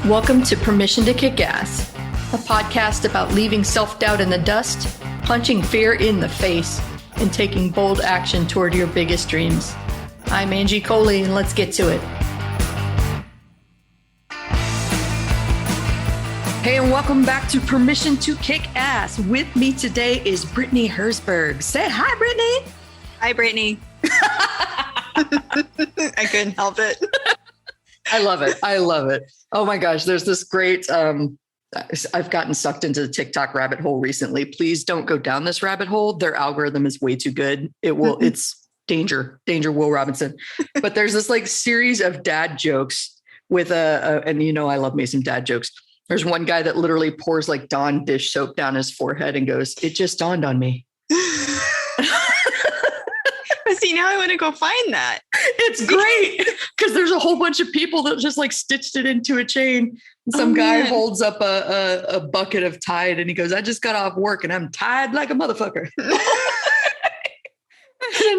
Welcome to Permission to Kick Ass, a podcast about leaving self-doubt in the dust, punching fear in the face, and taking bold action toward your biggest dreams. I'm Angie Coley, and let's get to it. Hey, and welcome back to Permission to Kick Ass. With me today is Brittany Herzberg. Say hi, Brittany. Hi, Brittany. I couldn't help it. I love it. Oh my gosh. There's this great, I've gotten sucked into the TikTok rabbit hole recently. Please don't go down this rabbit hole. Their algorithm is way too good. It's danger, Will Robinson. But there's this like series of dad jokes with and you know, I love me some dad jokes. There's one guy that literally pours like Dawn dish soap down his forehead and goes, "It just dawned on me." See, now I want to go find that. It's great because there's a whole bunch of people that just like stitched it into a chain. Some guy holds up a bucket of Tide and he goes, "I just got off work and I'm tired like a motherfucker."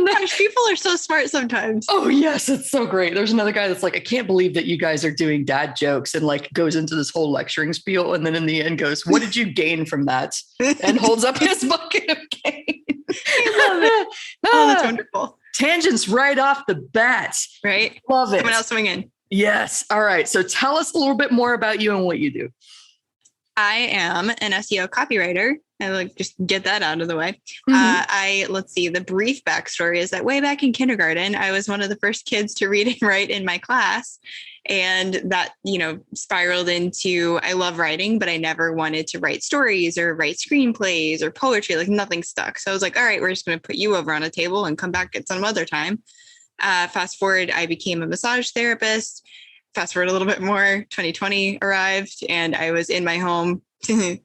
Gosh, people are so smart sometimes. Oh yes, it's so great. There's another guy that's like, "I can't believe that you guys are doing dad jokes," and like goes into this whole lecturing spiel, and then in the end goes, "What did you gain from that?" and holds up his bucket of gain. I love it. Oh, that's wonderful. Tangents right off the bat. Right? Love it. Someone else swing in. Yes. All right. So tell us a little bit more about you and what you do. I am an SEO copywriter. I like just get that out of the way. Let's see. The brief backstory is that way back in kindergarten, I was one of the first kids to read and write in my class. And that, spiraled into, I love writing, but I never wanted to write stories or write screenplays or poetry, like nothing stuck. So I was like, all right, we're just going to put you over on a table and come back at some other time. Fast forward, I became a massage therapist. Fast forward a little bit more, 2020 arrived and I was in my home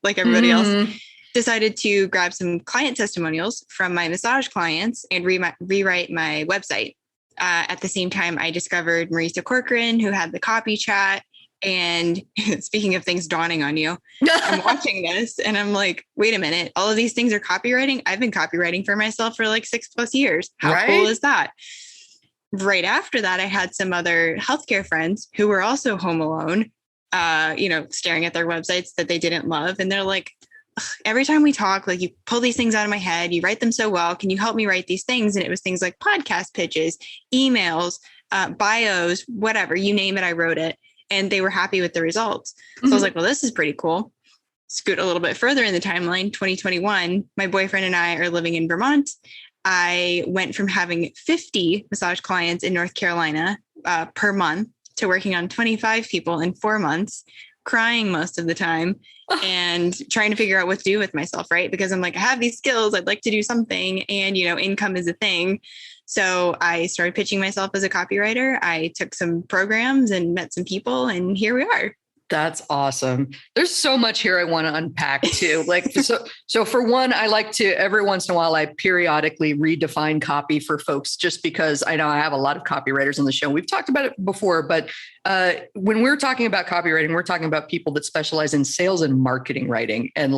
like everybody else. Decided to grab some client testimonials from my massage clients and rewrite my website. At the same time, I discovered Marisa Corcoran, who had the copy chat. And speaking of things dawning on you, I'm watching this and I'm like, wait a minute, all of these things are copywriting. I've been copywriting for myself for like 6+ years. How cool is that? Right after that, I had some other healthcare friends who were also home alone, staring at their websites that they didn't love. And they're like, every time we talk, like you pull these things out of my head, you write them so well. Can you help me write these things? And it was things like podcast pitches, emails, bios, whatever, you name it, I wrote it. And they were happy with the results. So I was like, well, this is pretty cool. Scoot a little bit further in the timeline, 2021, my boyfriend and I are living in Vermont. I went from having 50 massage clients in North Carolina per month to working on 25 people in 4 months, crying most of the time and trying to figure out what to do with myself, right? Because I'm like, I have these skills, I'd like to do something. And, income is a thing. So I started pitching myself as a copywriter. I took some programs and met some people and here we are. That's awesome. There's so much here I want to unpack too. So for one, I like to, every once in a while, I periodically redefine copy for folks, just because I know I have a lot of copywriters on the show. We've talked about it before, but when we're talking about copywriting, we're talking about people that specialize in sales and marketing writing. And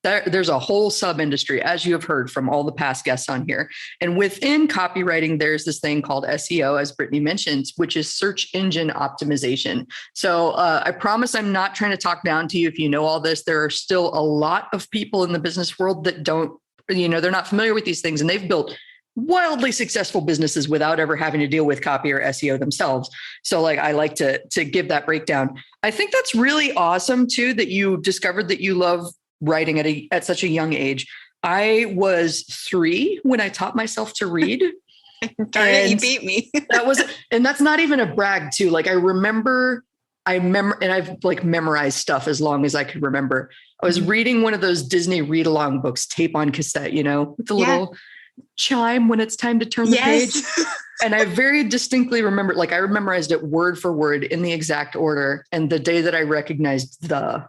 there's a whole sub-industry, as you have heard from all the past guests on here. And within copywriting, there's this thing called SEO, as Brittany mentioned, which is search engine optimization. So I promise I'm not trying to talk down to you if you know all this. There are still a lot of people in the business world that don't, they're not familiar with these things, and they've built wildly successful businesses without ever having to deal with copy or SEO themselves. So I like to give that breakdown. I think that's really awesome too, that you discovered that you love writing at such a young age. I was 3 when I taught myself to read. Darn it, you beat me. And that's not even a brag too. Like I remember, and I've memorized stuff as long as I could remember. I was reading one of those Disney read along books, tape on cassette, with the little chime when it's time to turn the page. And I very distinctly remember, I memorized it word for word in the exact order. And the day that I recognized the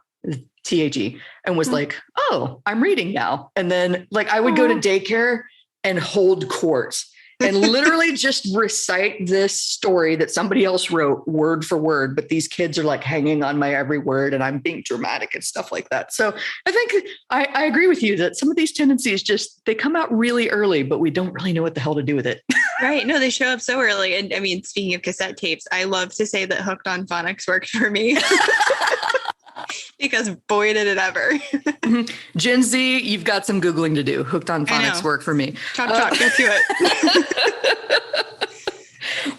TAG and was like, oh, I'm reading now. And then I would go to daycare and hold court and literally just recite this story that somebody else wrote word for word, but these kids are like hanging on my every word and I'm being dramatic and stuff like that. So I think I agree with you that some of these tendencies they come out really early, but we don't really know what the hell to do with it. Right. No, they show up so early. And I mean, speaking of cassette tapes, I love to say that Hooked on Phonics worked for me. Because boy, did it ever. Gen Z, you've got some Googling to do. Hooked on Phonics work for me. Chop, get to it.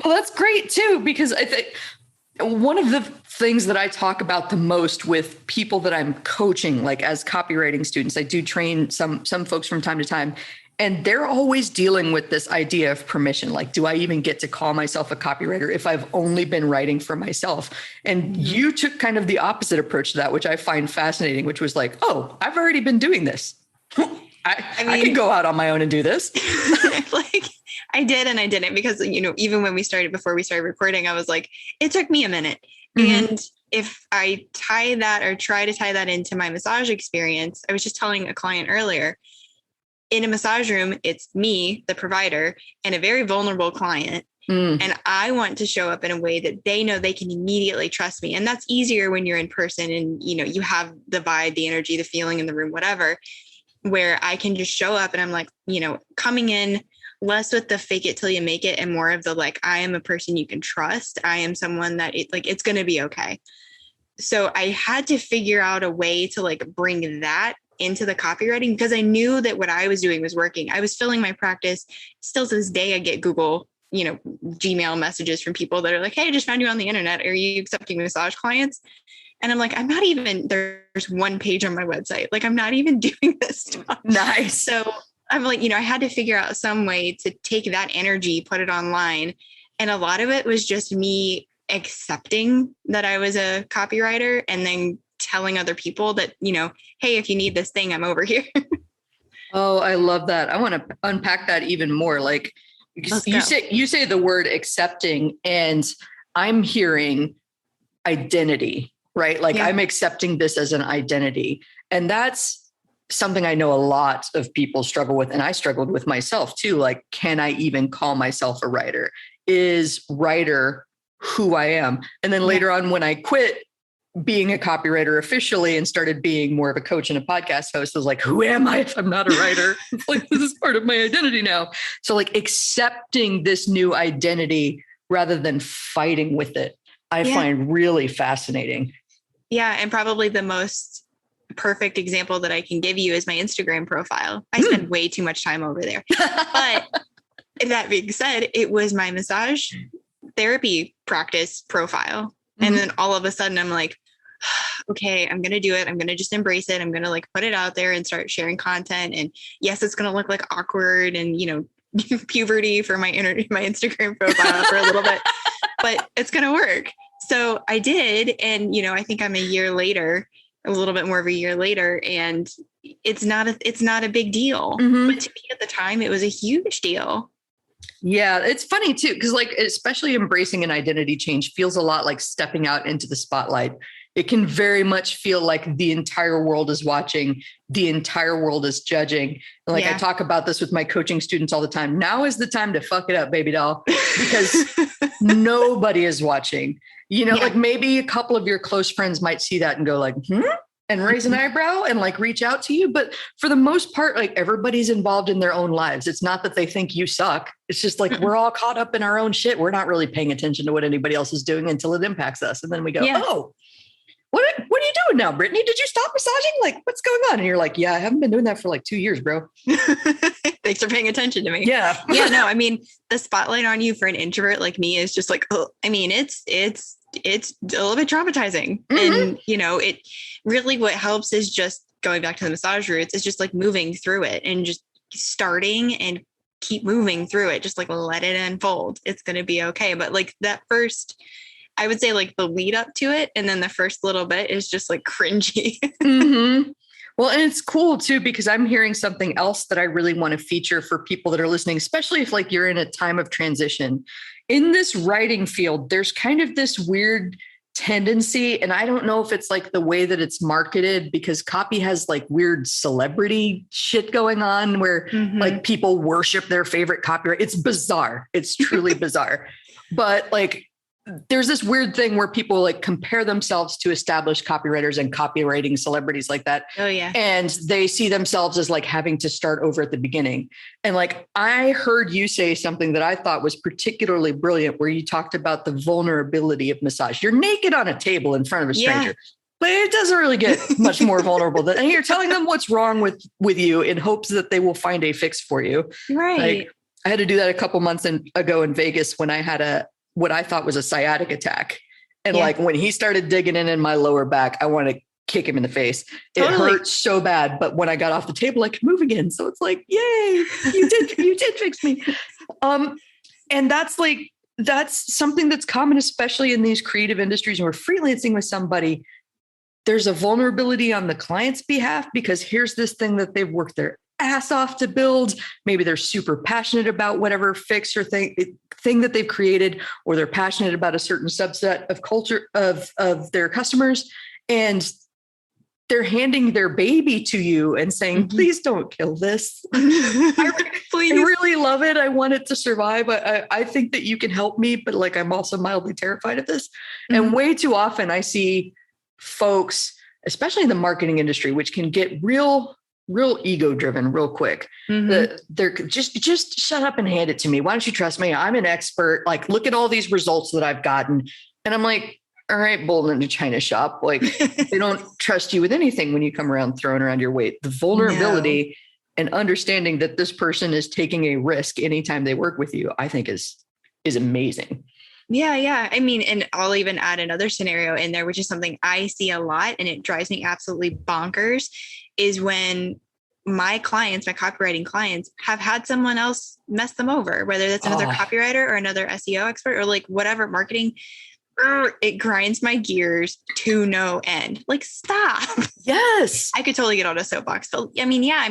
Well, that's great too, because I think one of the things that I talk about the most with people that I'm coaching, like as copywriting students, I do train some folks from time to time, and they're always dealing with this idea of permission. Like, do I even get to call myself a copywriter if I've only been writing for myself? And you took kind of the opposite approach to that, which I find fascinating, which was like, oh, I've already been doing this. I can go out on my own and do this. Like I did and I didn't, because, even when before we started recording, I was like, it took me a minute. Mm-hmm. And if I try to tie that into my massage experience, I was just telling a client earlier, in a massage room, it's me, the provider, and a very vulnerable client. And I want to show up in a way that they know they can immediately trust me. And that's easier when you're in person and, you have the vibe, the energy, the feeling in the room, whatever, where I can just show up and I'm like, coming in less with the fake it till you make it and more of the, like, I am a person you can trust. I am someone that it's going to be okay. So I had to figure out a way to like bring that into the copywriting, because I knew that what I was doing was working. I was filling my practice. Still to this day, I get Google, Gmail messages from people that are like, hey, I just found you on the internet. Are you accepting massage clients? And I'm like, there's one page on my website. Like, I'm not even doing this stuff. Nice. So I'm like, I had to figure out some way to take that energy, put it online. And a lot of it was just me accepting that I was a copywriter and then telling other people that, hey, if you need this thing, I'm over here. Oh, I love that. I want to unpack that even more. Like you say the word accepting, and I'm hearing identity, right? Like I'm accepting this as an identity. And that's something I know a lot of people struggle with. And I struggled with myself too. Like, can I even call myself a writer? Is writer who I am? And then later on, when I quit being a copywriter officially and started being more of a coach and a podcast host, I was like, who am I if I'm not a writer? Like, this is part of my identity now. So like accepting this new identity rather than fighting with it, I find really fascinating. Yeah. And probably the most perfect example that I can give you is my Instagram profile. I spend way too much time over there. But that being said, it was my massage therapy practice profile. And then all of a sudden I'm like, okay, I'm going to do it. I'm going to just embrace it. I'm going to like put it out there and start sharing content. And yes, it's going to look like awkward and, puberty for my Instagram profile for a little bit, but it's going to work. So I did. And, I think I'm a little bit more of a year later, and it's not a big deal. But to me at the time, it was a huge deal. Yeah, it's funny too, because like, especially embracing an identity change feels a lot like stepping out into the spotlight. It can very much feel like the entire world is watching, the entire world is judging. And like I talk about this with my coaching students all the time. Now is the time to fuck it up, baby doll, because nobody is watching. Like maybe a couple of your close friends might see that and go like, and raise an eyebrow and like reach out to you. But for the most part, like everybody's involved in their own lives. It's not that they think you suck. It's just like, we're all caught up in our own shit. We're not really paying attention to what anybody else is doing until it impacts us. And then we go, oh, what are you doing now, Brittany? Did you stop massaging? Like, what's going on? And you're like, yeah, I haven't been doing that for like 2 years, bro. Thanks for paying attention to me. Yeah. No, I mean, the spotlight on you for an introvert like me is just like, it's a little bit traumatizing. And, it really, what helps is just going back to the massage roots, is just like moving through it and just starting and keep moving through it. Just like let it unfold. It's going to be okay. But like that first, I would say like the lead up to it, and then the first little bit is just like cringy. Well, and it's cool too, because I'm hearing something else that I really want to feature for people that are listening, especially if like you're in a time of transition. In this writing field, there's kind of this weird tendency, and I don't know if it's like the way that it's marketed, because copy has like weird celebrity shit going on where like people worship their favorite copyright. It's bizarre. It's truly bizarre. But like there's this weird thing where people like compare themselves to established copywriters and copywriting celebrities like that. Oh yeah. And they see themselves as like having to start over at the beginning. And like, I heard you say something that I thought was particularly brilliant, where you talked about the vulnerability of massage. You're naked on a table in front of a stranger. Yeah. But it doesn't really get much more vulnerable than, and you're telling them what's wrong with you in hopes that they will find a fix for you. Right. Like, I had to do that a couple months ago in Vegas when I had what I thought was a sciatic attack. And like when he started digging in my lower back, I wanted to kick him in the face. Totally. It hurt so bad. But when I got off the table, I could move again. So it's like, yay, you did fix me. And that's something that's common, especially in these creative industries when we're freelancing with somebody. There's a vulnerability on the client's behalf because here's this thing that they've worked their ass off to build. Maybe they're super passionate about whatever fix or thing that they've created, or they're passionate about a certain subset of culture of their customers. And they're handing their baby to you and saying, please don't kill this. I really love it. I want it to survive. I think that you can help me, but like, I'm also mildly terrified of this. And way too often I see folks, especially in the marketing industry, which can get real ego driven real quick. They're just shut up and hand it to me. Why don't you trust me? I'm an expert. Like, look at all these results that I've gotten. And I'm like, all right, bold in a China shop. Like they don't trust you with anything when you come around throwing around your weight. The vulnerability and understanding that this person is taking a risk anytime they work with you, I think is amazing. Yeah. Yeah. I mean, and I'll even add another scenario in there, which is something I see a lot and it drives me absolutely bonkers, is when my clients, my copywriting clients, have had someone else mess them over, whether that's another copywriter or another SEO expert or like whatever marketing. It grinds my gears to no end. Like, stop. Yes. I could totally get on a soapbox, but I mean, yes,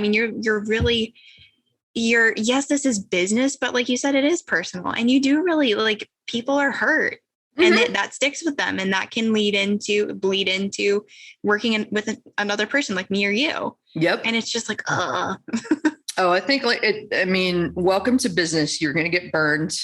this is business, but like you said, it is personal, and you do really like, people are hurt and that sticks with them. And that can bleed into working with another person like me or you. Yep. And it's just like, I think like welcome to business. You're going to get burned.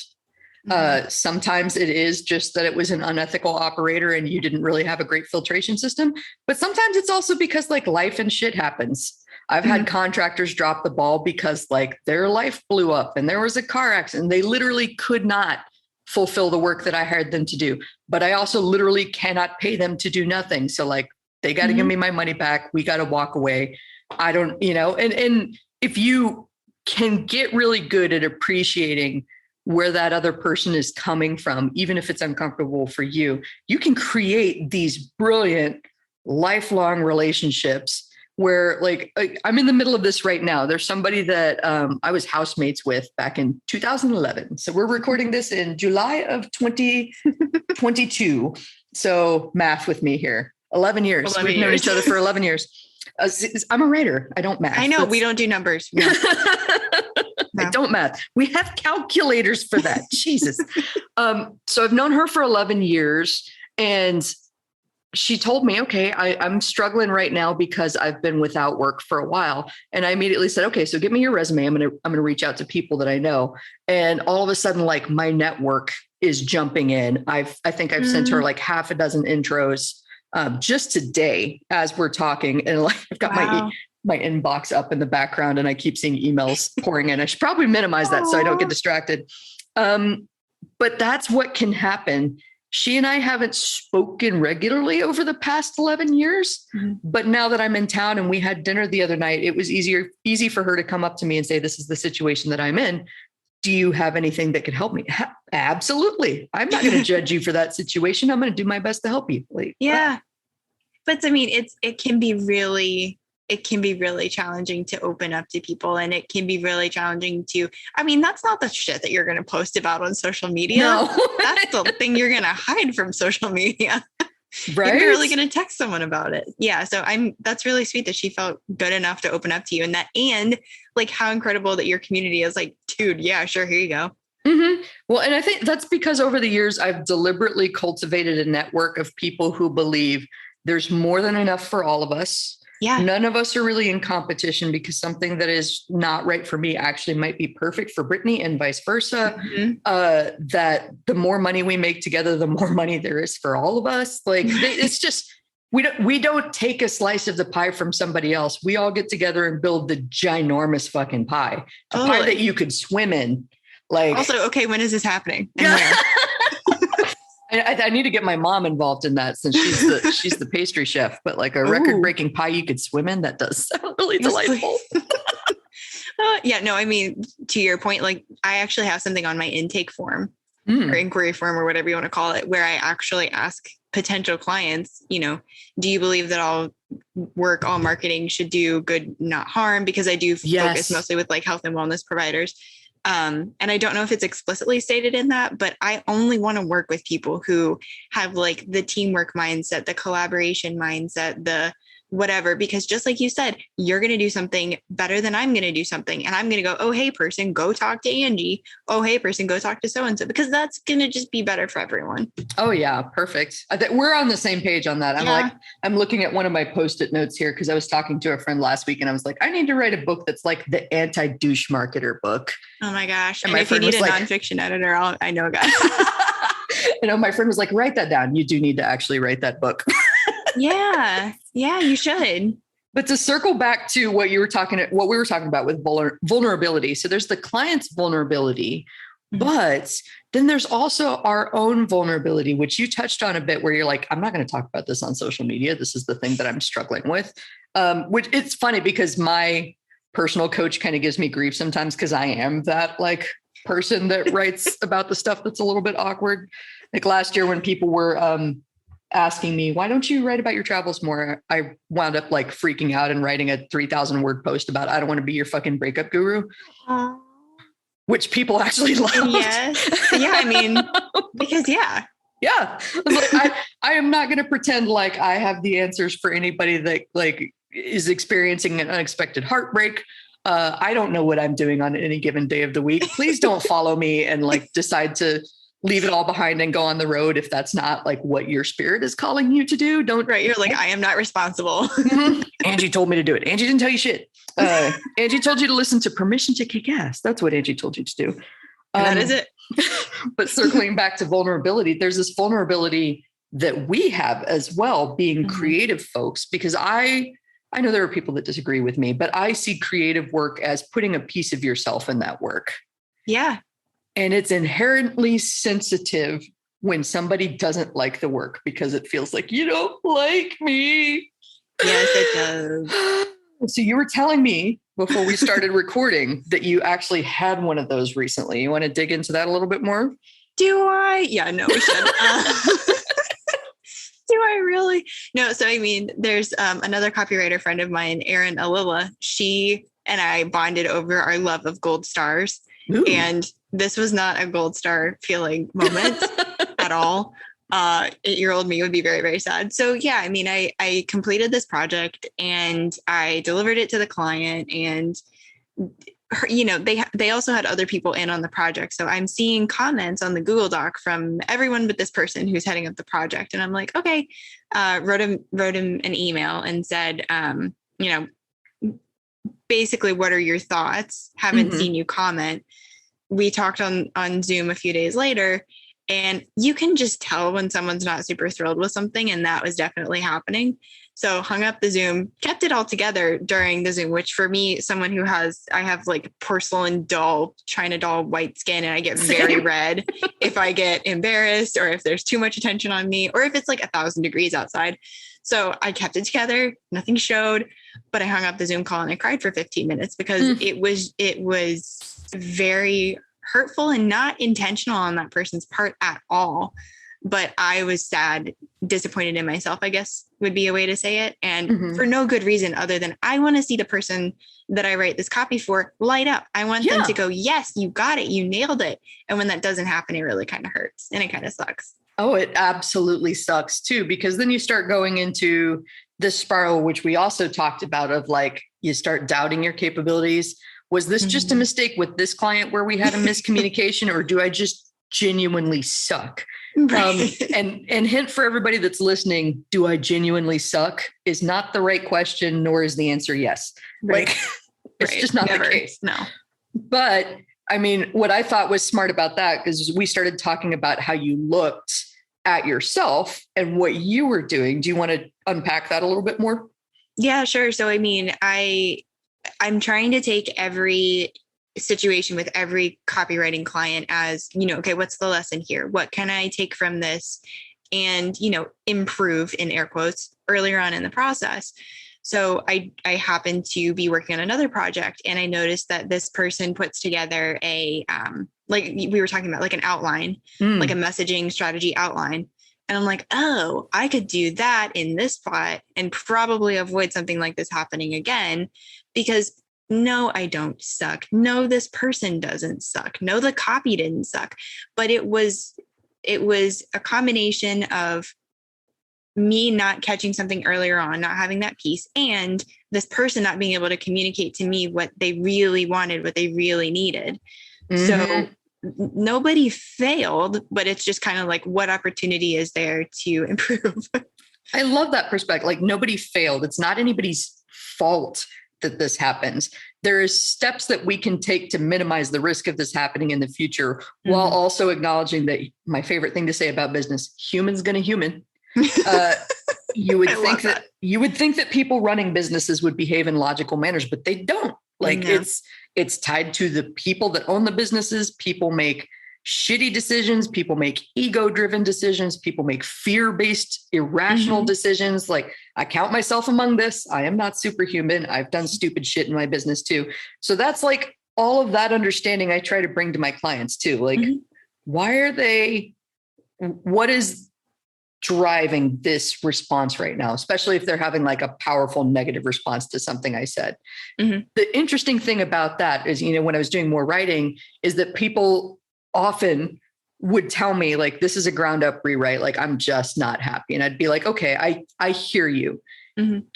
Sometimes it is just that it was an unethical operator and you didn't really have a great filtration system, but sometimes it's also because like life and shit happens. I've had contractors drop the ball because like their life blew up and there was a car accident. They literally could not fulfill the work that I hired them to do, but I also literally cannot pay them to do nothing. So like, they got to give me my money back. We got to walk away. I don't, and if you can get really good at appreciating where that other person is coming from, even if it's uncomfortable for you, you can create these brilliant lifelong relationships where like I'm in the middle of this right now. There's somebody that I was housemates with back in 2011. So we're recording this in July of 2022. So math with me here. 11 years. We've known each other for 11 years. I'm a writer. I don't math. I know. We don't do numbers. No. I don't math. We have calculators for that. Jesus. So I've known her for 11 years, and she told me, okay, I'm struggling right now because I've been without work for a while. And I immediately said, okay, so give me your resume. I'm going to reach out to people that I know. And all of a sudden, like my network is jumping in. I think I've sent her like half a dozen intros just today as we're talking. And like, I've got my inbox up in the background and I keep seeing emails pouring in. I should probably minimize that so I don't get distracted. But that's what can happen. She and I haven't spoken regularly over the past 11 years, but now that I'm in town and we had dinner the other night, it was easy for her to come up to me and say, this is the situation that I'm in. Do you have anything that could help me? Absolutely. I'm not going to judge you for that situation. I'm going to do my best to help you. Like, yeah. But I mean, it can be really challenging to open up to people, and it can be really challenging that's not the shit that you're going to post about on social media. No. That's the thing you're going to hide from social media. Right. You're really going to text someone about it. Yeah. So that's really sweet that she felt good enough to open up to you, and like how incredible that your community is like, dude, yeah, sure. Here you go. Well, and I think that's because over the years, I've deliberately cultivated a network of people who believe there's more than enough for all of us. Yeah. None of us are really in competition because something that is not right for me actually might be perfect for Brittany and vice versa. That the more money we make together, the more money there is for all of us. Like it's just, we don't take a slice of the pie from somebody else. We all get together and build the ginormous fucking pie, a pie that you could swim in. Like, also, okay, when is this happening? And yeah. I need to get my mom involved in that since she's the pastry chef, but like a record-breaking pie you could swim in, that does sound really delightful. Yeah, no, I mean, to your point, like I actually have something on my intake form or inquiry form or whatever you want to call it, where I actually ask potential clients, you know, do you believe that all marketing should do good, not harm? Because I do focus mostly with like health and wellness providers. And I don't know if it's explicitly stated in that, but I only want to work with people who have like the teamwork mindset, the collaboration mindset, the whatever, because just like you said, you're going to do something better than I'm going to do something. And I'm going to go, oh, hey person, go talk to Angie. Oh, hey person, go talk to so-and-so, because that's going to just be better for everyone. Oh yeah. Perfect. We're on the same page on that. I'm looking at one of my Post-it notes here, because I was talking to a friend last week and I was like, I need to write a book that's like the anti-douche marketer book. Oh my gosh. And if you need a nonfiction editor, I know a guy. My friend was like, write that down. You do need to actually write that book. Yeah, you should. But to circle back to what we were talking about with vulnerability. So there's the client's vulnerability, but then there's also our own vulnerability, which you touched on a bit, where you're like, I'm not going to talk about this on social media. This is the thing that I'm struggling with. Which it's funny because my personal coach kind of gives me grief sometimes, because I am that like person that writes about the stuff that's a little bit awkward. Like last year when people were asking me, why don't you write about your travels more? I wound up like freaking out and writing a 3,000 word post about, I don't want to be your fucking breakup guru, which people actually loved. Yes. Yeah. I mean, because yeah. I am not going to pretend like I have the answers for anybody that like is experiencing an unexpected heartbreak. I don't know what I'm doing on any given day of the week. Please don't follow me and like decide to leave it all behind and go on the road if that's not like what your spirit is calling you to do. You're like, I am not responsible. Angie told me to do it. Angie didn't tell you shit. Angie told you to listen to Permission to Kick Ass. That's what Angie told you to do. That is it. But circling back to vulnerability, there's this vulnerability that we have as well, being creative folks, because I know there are people that disagree with me, but I see creative work as putting a piece of yourself in that work. Yeah. And it's inherently sensitive when somebody doesn't like the work, because it feels like, you don't like me. Yes, it does. So you were telling me before we started recording that you actually had one of those recently. You want to dig into that a little bit more? Do I? Yeah, no, we should. Do I really? No. So, I mean, there's another copywriter friend of mine, Erin Alila. She and I bonded over our love of gold stars. Ooh. And this was not a gold star feeling moment at all. 8-year-old me would be very, very sad. So yeah, I mean, I completed this project and I delivered it to the client, and you know, they also had other people in on the project. So I'm seeing comments on the Google Doc from everyone but this person who's heading up the project. And I'm like, okay, wrote him an email and said, you know, basically, what are your thoughts? Haven't seen you comment. We talked on Zoom a few days later, and you can just tell when someone's not super thrilled with something. And that was definitely happening. So hung up the Zoom, kept it all together during the Zoom, which for me, someone who I have like porcelain doll, China doll, white skin, and I get very red if I get embarrassed or if there's too much attention on me or if it's like 1,000 degrees outside. So I kept it together. Nothing showed, but I hung up the Zoom call and I cried for 15 minutes because it was very hurtful and not intentional on that person's part at all. But I was sad, disappointed in myself, I guess would be a way to say it. And for no good reason other than I want to see the person that I write this copy for light up. I want them to go, yes, you got it. You nailed it. And when that doesn't happen, it really kind of hurts and it kind of sucks. Oh, it absolutely sucks too, because then you start going into this spiral, which we also talked about, of like, you start doubting your capabilities, Was this just a mistake with this client where we had a miscommunication, or do I just genuinely suck? Right. And hint for everybody that's listening, do I genuinely suck is not the right question, nor is the answer yes. Right. Like it's just not the case. No. But I mean, what I thought was smart about that is we started talking about how you looked at yourself and what you were doing. Do you want to unpack that a little bit more? Yeah, sure. So, I mean, I'm trying to take every situation with every copywriting client as, okay, what's the lesson here? What can I take from this and, improve in air quotes earlier on in the process? So I happened to be working on another project, and I noticed that this person puts together a, like we were talking about, like an outline, like a messaging strategy outline. And I'm like, oh, I could do that in this spot and probably avoid something like this happening again, because no, I don't suck. No, this person doesn't suck. No, the copy didn't suck. But it was a combination of me not catching something earlier on, not having that piece, and this person not being able to communicate to me what they really wanted, what they really needed. So nobody failed, but it's just kind of like, what opportunity is there to improve? I love that perspective. Like, nobody failed. It's not anybody's fault that this happens. There is steps that we can take to minimize the risk of this happening in the future, while also acknowledging that my favorite thing to say about business, human's going to human. You would think that people running businesses would behave in logical manners, but they don't. Like, it's tied to the people that own the businesses. People make shitty decisions. People make ego-driven decisions. People make fear-based, irrational decisions. Like, I count myself among this. I am not superhuman. I've done stupid shit in my business too. So that's like all of that understanding I try to bring to my clients too. Like, what is driving this response right now, especially if they're having like a powerful negative response to something I said. The interesting thing about that is, when I was doing more writing, is that people often would tell me, like, this is a ground up rewrite. Like, I'm just not happy. And I'd be like, okay, I hear you.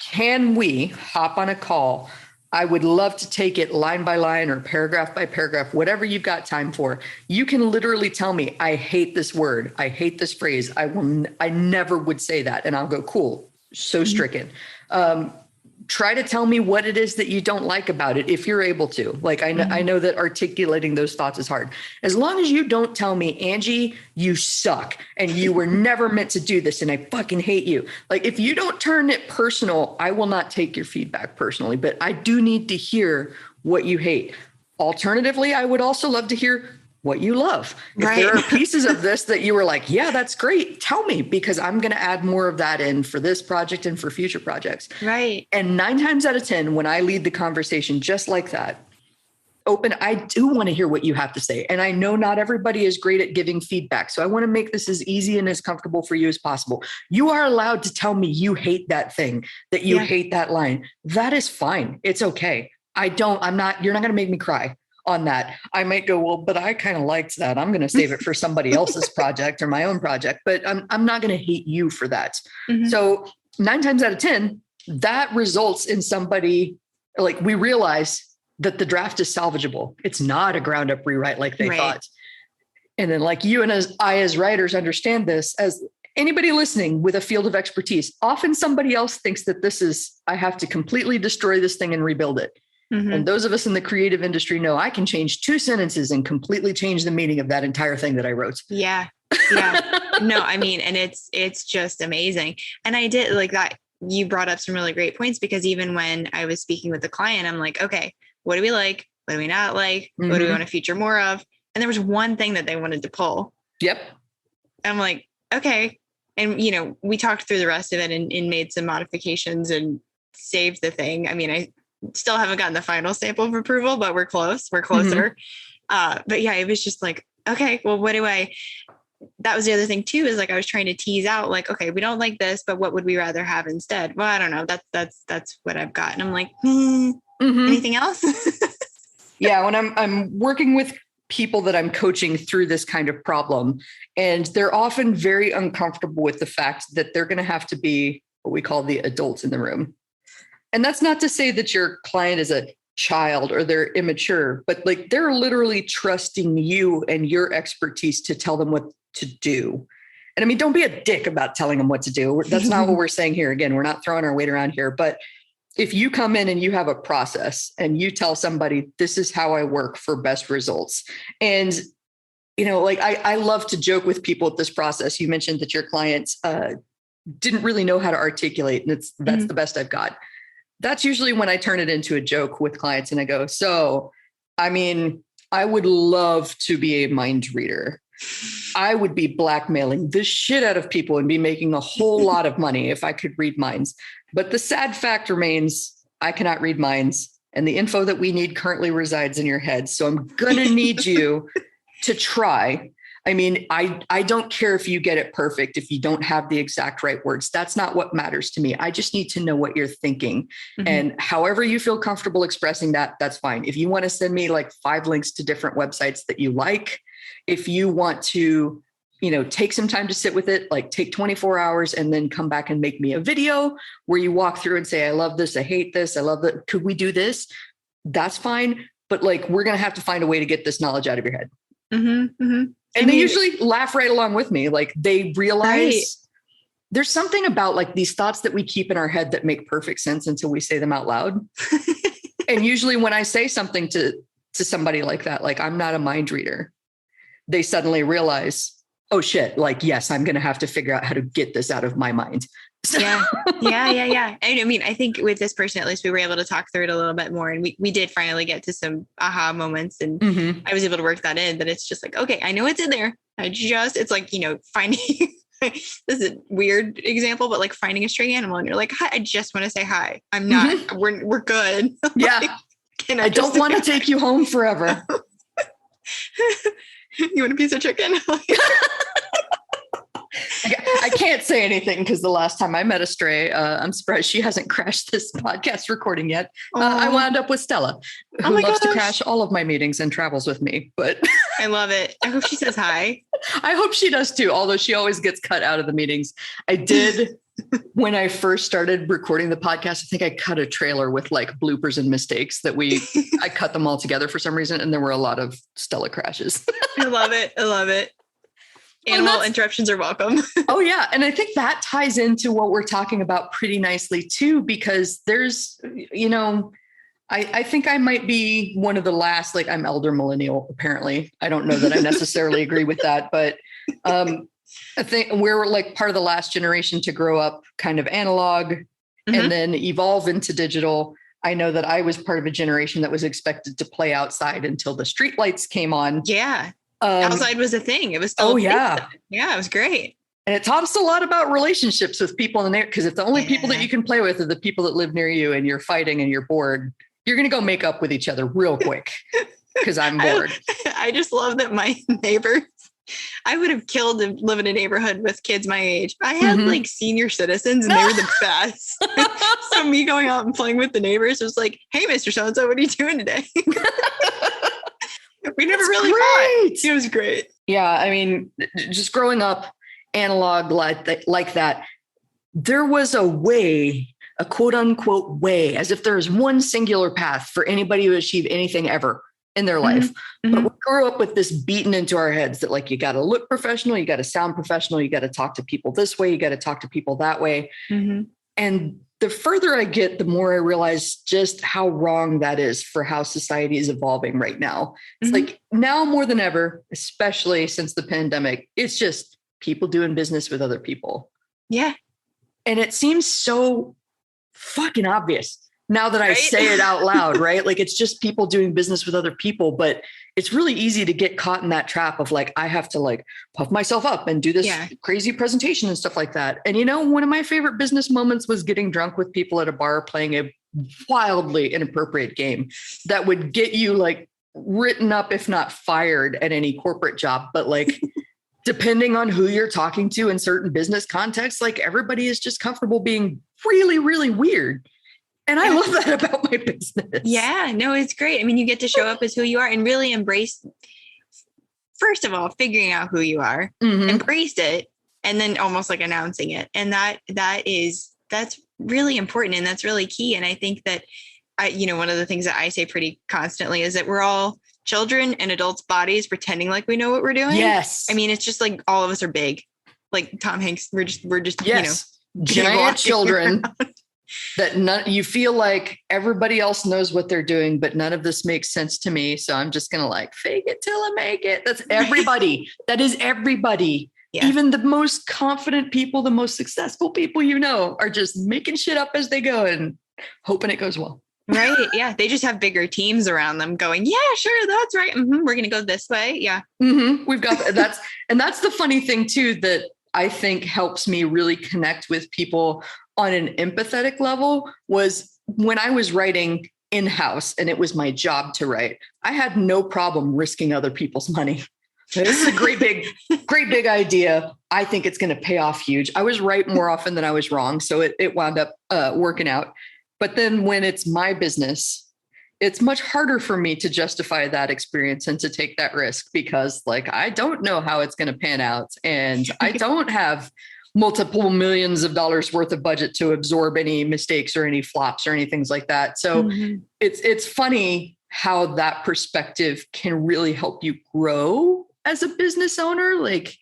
Can we hop on a call? I would love to take it line by line or paragraph by paragraph, whatever you've got time for. You can literally tell me, I hate this word. I hate this phrase. I never would say that. And I'll go, cool. So stricken. Try to tell me what it is that you don't like about it, if you're able to. Like, I know that articulating those thoughts is hard. As long as you don't tell me, Angie, you suck and you were never meant to do this and I fucking hate you. Like, if you don't turn it personal, I will not take your feedback personally, but I do need to hear what you hate. Alternatively, I would also love to hear what you love. If there are pieces of this that you were like, yeah, that's great, tell me, because I'm going to add more of that in for this project and for future projects. Right. And 9 times out of 10, when I lead the conversation just like that, open, I do want to hear what you have to say. And I know not everybody is great at giving feedback. So I want to make this as easy and as comfortable for you as possible. You are allowed to tell me you hate that thing, that you hate that line. That is fine. It's okay. You're not going to make me cry on that. I might go, well, but I kind of liked that. I'm going to save it for somebody else's project or my own project, but I'm not going to hate you for that. So 9 times out of 10, that results in somebody, like, we realize that the draft is salvageable. It's not a ground up rewrite like they thought. And then, like, you and I as writers understand this, as anybody listening with a field of expertise, often somebody else thinks that I have to completely destroy this thing and rebuild it. And those of us in the creative industry know I can change 2 sentences and completely change the meaning of that entire thing that I wrote. Yeah. No, I mean, and it's just amazing. And I did like that. You brought up some really great points, because even when I was speaking with the client, I'm like, okay, what do we like? What do we not like? What do we want to feature more of? And there was one thing that they wanted to pull. Yep. I'm like, okay. And, we talked through the rest of it and made some modifications and saved the thing. I mean, I still haven't gotten the final stamp of approval, but we're close. We're closer. But yeah, it was just like, okay, well, that was the other thing too, is like, I was trying to tease out, like, okay, we don't like this, but what would we rather have instead? Well, I don't know. That's what I've got. And I'm like, anything else? Yeah. When I'm working with people that I'm coaching through this kind of problem, and they're often very uncomfortable with the fact that they're going to have to be what we call the adult in the room. And that's not to say that your client is a child or they're immature, but like they're literally trusting you and your expertise to tell them what to do. And I mean, don't be a dick about telling them what to do. That's not what we're saying here. Again, we're not throwing our weight around here, but if you come in and you have a process and you tell somebody, this is how I work for best results. And, you know, like I love to joke with people with this process. You mentioned that your clients didn't really know how to articulate, and that's the best I've got. That's usually when I turn it into a joke with clients and I go, so, I mean, I would love to be a mind reader. I would be blackmailing the shit out of people and be making a whole lot of money if I could read minds. But the sad fact remains, I cannot read minds, and the info that we need currently resides in your head. So I'm going to need you to try. I mean, I don't care if you get it perfect, if you don't have the exact right words. That's not what matters to me. I just need to know what you're thinking. And however you feel comfortable expressing that, that's fine. If you want to send me like 5 links to different websites that you like, if you want to, you know, take some time to sit with it, like take 24 hours and then come back and make me a video where you walk through and say, I love this, I hate this, I love that. Could we do this? That's fine. But like, we're going to have to find a way to get this knowledge out of your head. And they usually laugh right along with me. Like they realize there's something about like these thoughts that we keep in our head that make perfect sense until we say them out loud. And usually when I say something to somebody like that, like I'm not a mind reader, they suddenly realize, oh shit, like, yes, I'm going to have to figure out how to get this out of my mind. So. Yeah. I mean, I think with this person, at least we were able to talk through it a little bit more, and we did finally get to some aha moments, and I was able to work that in, that it's just like, okay, I know it's in there. It's like, you know, finding, this is a weird example, but like finding a stray animal and you're like, hi, I just want to say hi. I'm not, we're good. Yeah. Like, I don't want to take you home forever. You want a piece of chicken? I can't say anything because the last time I met a stray, I'm surprised she hasn't crashed this podcast recording yet. I wound up with Stella, who loves to crash all of my meetings and travels with me. But I love it. I hope she says hi. I hope she does too, although she always gets cut out of the meetings. I did, when I first started recording the podcast, I think I cut a trailer with like bloopers and mistakes that I cut them all together for some reason. And there were a lot of Stella crashes. I love it. Animal interruptions are welcome. Oh yeah. And I think that ties into what we're talking about pretty nicely too, because there's, you know, I think I might be one of the last, like I'm elder millennial, apparently. I don't know that I necessarily agree with that, but I think we're like part of the last generation to grow up kind of analog and then evolve into digital. I know that I was part of a generation that was expected to play outside until the streetlights came on. Yeah. Outside was a thing. It was still yeah. Yeah, it was great. And it taught us a lot about relationships with people in there, because if the only people that you can play with are the people that live near you and you're fighting and you're bored, you're going to go make up with each other real quick because I'm bored. I just love that my neighbors, I would have killed to live in a neighborhood with kids my age. I had like senior citizens and they were the best. So me going out and playing with the neighbors was like, hey, Mr. So-and-so, what are you doing today? We never really fought. It was great. Yeah. I mean, just growing up analog like that, there was a way, a quote unquote way, as if there is one singular path for anybody to achieve anything ever in their life. But we grew up with this beaten into our heads that like, you got to look professional, you got to sound professional, you got to talk to people this way, you got to talk to people that way. And the further I get, the more I realize just how wrong that is for how society is evolving right now. It's like now more than ever, especially since the pandemic, it's just people doing business with other people. Yeah. And it seems so fucking obvious now that I say it out loud, right? Like it's just people doing business with other people, but it's really easy to get caught in that trap of like, I have to like puff myself up and do this crazy presentation and stuff like that. And you know, one of my favorite business moments was getting drunk with people at a bar playing a wildly inappropriate game that would get you like written up, if not fired at any corporate job. But like, depending on who you're talking to in certain business contexts, like everybody is just comfortable being really, really weird. And I love that about my business. Yeah, no, it's great. I mean, you get to show up as who you are and really embrace, first of all, figuring out who you are, embrace it, and then almost like announcing it. And that's really important. And that's really key. And I think that one of the things that I say pretty constantly is that we're all children in adults' bodies pretending like we know what we're doing. Yes. I mean, it's just like all of us are big, like Tom Hanks. We're just yes. Giant children that you feel like everybody else knows what they're doing, but none of this makes sense to me. So I'm just going to like fake it till I make it. That's everybody. That is everybody. Yeah. Even the most confident people, the most successful people, are just making shit up as they go and hoping it goes well. Right. Yeah. They just have bigger teams around them going, yeah, sure. That's right. Mm-hmm, we're going to go this way. Yeah. Mm-hmm. We've got that's the funny thing too, that I think helps me really connect with people on an empathetic level was when I was writing in-house and it was my job to write, I had no problem risking other people's money. This is a great big idea. I think it's going to pay off huge. I was right more often than I was wrong. So it wound up working out. But then when it's my business, it's much harder for me to justify that experience and to take that risk because like, I don't know how it's going to pan out. And I don't have multiple millions of dollars worth of budget to absorb any mistakes or any flops or anything like that. So it's funny how that perspective can really help you grow as a business owner, like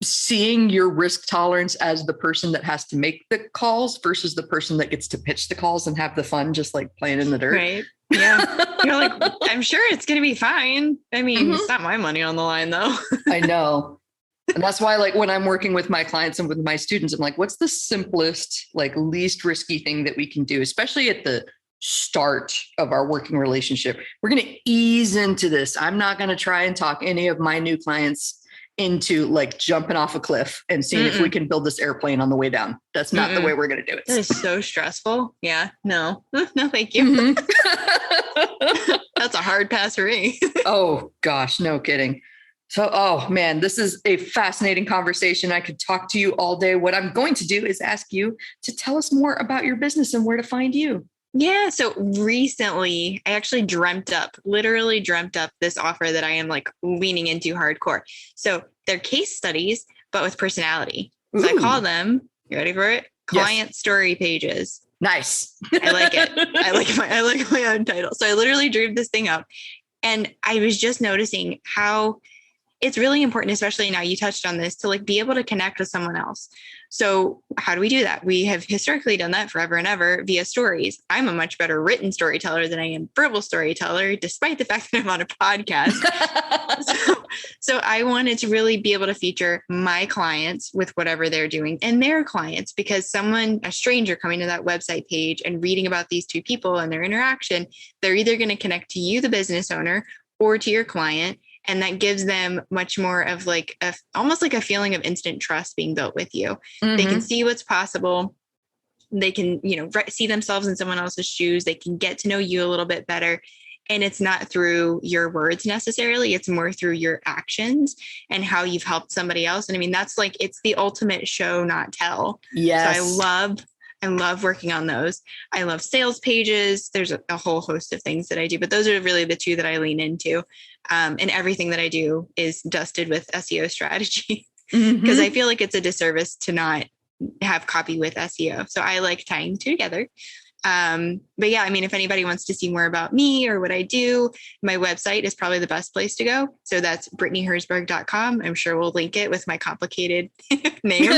seeing your risk tolerance as the person that has to make the calls versus the person that gets to pitch the calls and have the fun, just like playing in the dirt. Right. Yeah. You're like, I'm sure it's going to be fine. I mean, it's not my money on the line though. I know. And that's why, like, when I'm working with my clients and with my students, I'm like, what's the simplest, like least risky thing that we can do, especially at the start of our working relationship? We're going to ease into this. I'm not going to try and talk any of my new clients into like jumping off a cliff and seeing if we can build this airplane on the way down. That's not the way we're going to do it. That is so stressful. Yeah. No, thank you. That's a hard pass for me. Oh gosh, no kidding. So, oh man, this is a fascinating conversation. I could talk to you all day. What I'm going to do is ask you to tell us more about your business and where to find you. Yeah. So recently I actually literally dreamt up this offer that I am like leaning into hardcore. So they're case studies, but with personality. So I call them, you ready for it? Client story pages. Nice. I like it. I like my own title. So I literally dreamed this thing up and I was just noticing how it's really important, especially now you touched on this, to like be able to connect with someone else. So how do we do that? We have historically done that forever and ever via stories. I'm a much better written storyteller than I am verbal storyteller, despite the fact that I'm on a podcast. so I wanted to really be able to feature my clients with whatever they're doing and their clients, because a stranger coming to that website page and reading about these two people and their interaction, they're either going to connect to you, the business owner, or to your client. And that gives them much more of like almost like a feeling of instant trust being built with you. They can see what's possible. They can, see themselves in someone else's shoes. They can get to know you a little bit better. And it's not through your words necessarily. It's more through your actions and how you've helped somebody else. And I mean, that's like, it's the ultimate show, not tell. Yes. So I love working on those. I love sales pages. There's a whole host of things that I do, but those are really the two that I lean into. And everything that I do is dusted with SEO strategy because I feel like it's a disservice to not have copy with SEO. So I like tying two together. But yeah, I mean, if anybody wants to see more about me or what I do, my website is probably the best place to go. So that's BrittanyHerzberg.com. I'm sure we'll link it with my complicated name.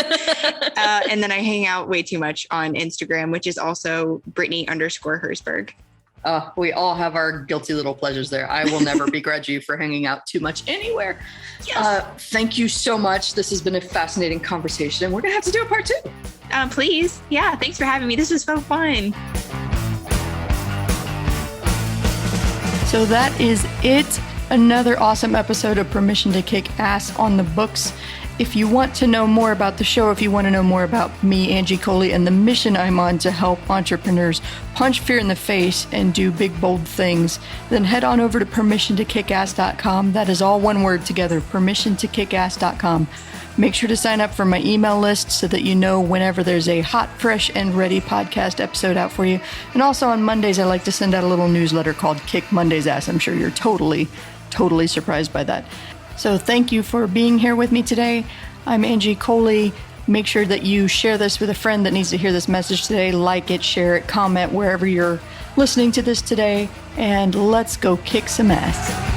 And then I hang out way too much on Instagram, which is also Brittany_Herzberg. We all have our guilty little pleasures there. I will never begrudge you for hanging out too much anywhere. Yes. Thank you so much. This has been a fascinating conversation. We're going to have to do a part 2. Please. Yeah. Thanks for having me. This was so fun. So that is it. Another awesome episode of Permission to Kick Ass on the books. If you want to know more about the show, if you want to know more about me, Angie Coley, and the mission I'm on to help entrepreneurs punch fear in the face and do big, bold things, then head on over to permissiontokickass.com. That is all one word together, permissiontokickass.com. Make sure to sign up for my email list so that you know whenever there's a hot, fresh, and ready podcast episode out for you. And also on Mondays, I like to send out a little newsletter called Kick Monday's Ass. I'm sure you're totally surprised by that. So thank you for being here with me today. I'm Angie Coley. Make sure that you share this with a friend that needs to hear this message today. Like it, share it, comment wherever you're listening to this today, and let's go kick some ass.